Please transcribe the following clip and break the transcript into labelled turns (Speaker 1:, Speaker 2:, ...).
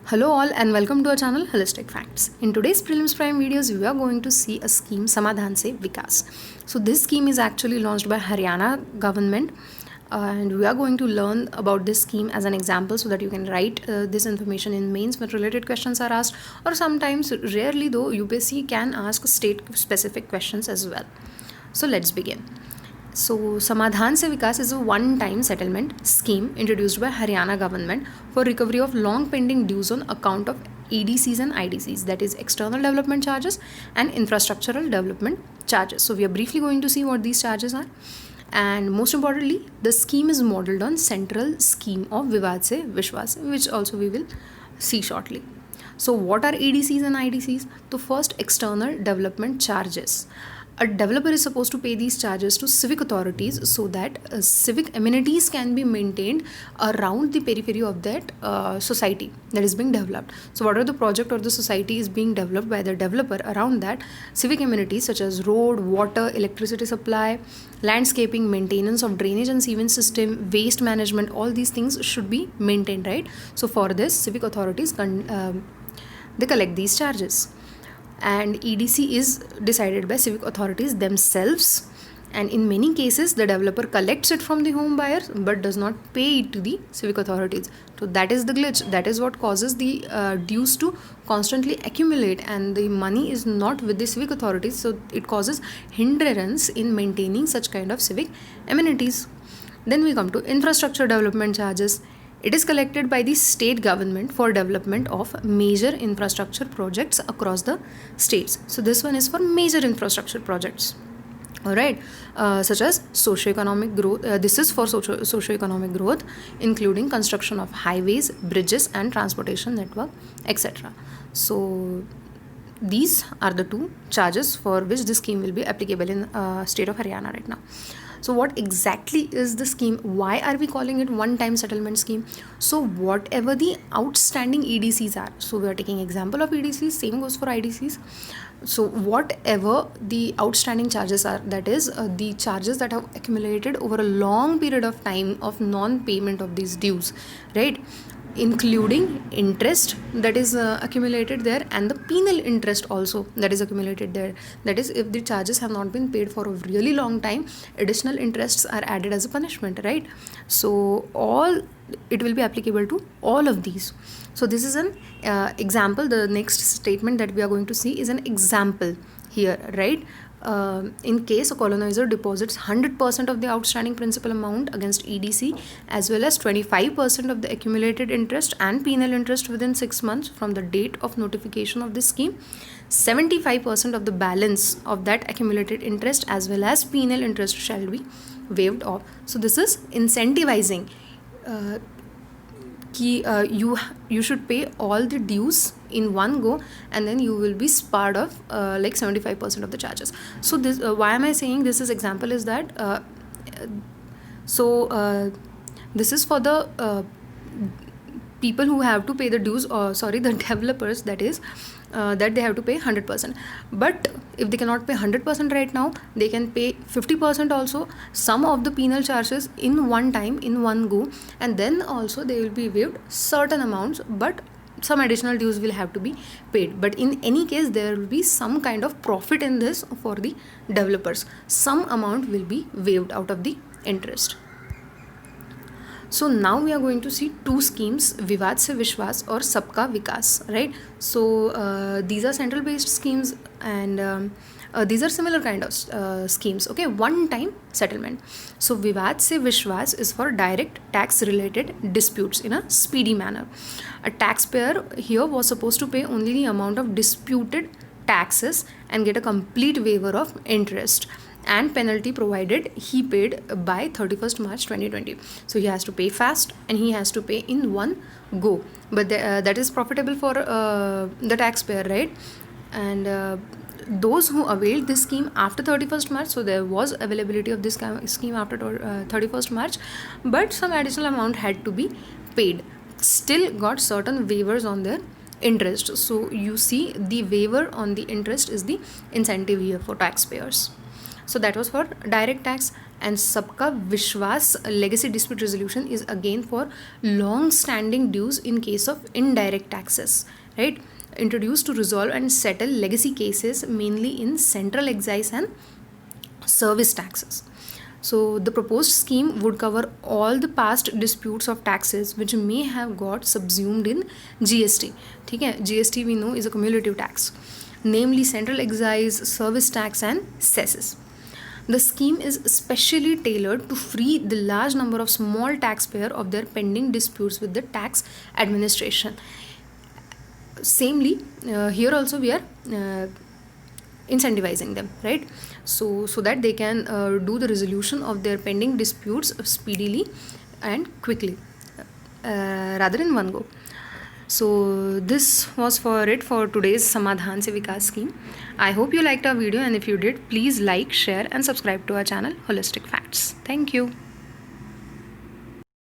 Speaker 1: Hello all and welcome to our channel Holistic Facts. In today's prelims prime videos, we are going to see a scheme Samadhan Se Vikas. So this scheme is actually launched by Haryana government and we are going to learn about this scheme as an example so that you can write this information in mains when related questions are asked, or sometimes, rarely though, UPSC can ask state specific questions as well. So let's begin. So, Samadhan Se Vikas is a one-time settlement scheme introduced by Haryana government for recovery of long-pending dues on account of EDCs and IDCs, that is external development charges and infrastructural development charges. So, we are briefly going to see what these charges are. And most importantly, the scheme is modeled on central scheme of Vivad Se Vishwas, which also we will see shortly. So, what are EDCs and IDCs? So, first, external development charges. A developer is supposed to pay these charges to civic authorities so that civic amenities can be maintained around the periphery of that society that is being developed. So whatever the project or the society is being developed by the developer, around that civic amenities such as road, water, electricity supply, landscaping, maintenance of drainage and sewage system, waste management, all these things should be maintained, right? So for this, civic authorities they collect these charges. And EDC is decided by civic authorities themselves, and in many cases the developer collects it from the home buyers but does not pay it to the civic authorities. So that is the glitch, that is what causes the dues to constantly accumulate and the money is not with the civic authorities, so it causes hindrance in maintaining such kind of civic amenities. Then we come to infrastructure development charges. It is collected by the state government for development of major infrastructure projects across the states. So this one is for major infrastructure projects. Alright, such as socio-economic growth. This is for socio-economic growth, including construction of highways, bridges and transportation network, etc. So these are the two charges for which this scheme will be applicable in state of Haryana right now. So what exactly is the scheme? Why are we calling it one-time settlement scheme? So whatever the outstanding EDCs are, so we are taking example of EDCs, same goes for IDCs. So whatever the outstanding charges are, that is the charges that have accumulated over a long period of time of non-payment of these dues, right? Including interest that is accumulated there and the penal interest also that is accumulated there. That is, if the charges have not been paid for a really long time, additional interests are added as a punishment, right? So all it will be applicable to all of these. So this is an example. The next statement that we are going to see is an example here, right? In case a colonizer deposits 100% of the outstanding principal amount against EDC as well as 25% of the accumulated interest and penal interest within 6 months from the date of notification of this scheme, 75% of the balance of that accumulated interest as well as penal interest shall be waived off. So this is incentivizing you should pay all the dues in one go and then you will be spared of like 75% of the charges. So this why am I saying this is example is that this is for the people who have to pay the dues, or the developers, that is that they have to pay 100%. But if they cannot pay 100% right now, they can pay 50% also, some of the penal charges in one time, in one go, and then also they will be waived certain amounts, but some additional dues will have to be paid. But in any case, there will be some kind of profit in this for the developers. Some amount will be waived out of the interest. So now we are going to see two schemes, Vivad Se Vishwas or Sabka Vikas, right? So these are central based schemes and these are similar kind of schemes, okay? One time settlement. So Vivad Se Vishwas is for direct tax related disputes in a speedy manner. A taxpayer here was supposed to pay only the amount of disputed taxes and get a complete waiver of interest and penalty provided he paid by 31st March 2020. So he has to pay fast and he has to pay in one go, but that is profitable for the taxpayer, right? And those who availed this scheme after 31st March, so there was availability of this scheme after 31st March, but some additional amount had to be paid, still got certain waivers on their interest. So you see the waiver on the interest is the incentive here for taxpayers. So that was for direct tax. And Sabka Vishwas legacy dispute resolution is again for long standing dues in case of indirect taxes, right? Introduced to resolve and settle legacy cases mainly in central excise and service taxes. So the proposed scheme would cover all the past disputes of taxes which may have got subsumed in GST. ठीक है, GST we know is a cumulative tax, namely central excise, service tax and cesses. The scheme is specially tailored to free the large number of small taxpayers of their pending disputes with the tax administration. Samely, here also we are incentivizing them, right? So that they can do the resolution of their pending disputes speedily and quickly, rather in one go. So this was for it for today's Samadhan Se Vikas scheme. I hope you liked our video, and if you did, please like, share and subscribe to our channel Holistic Facts. Thank you.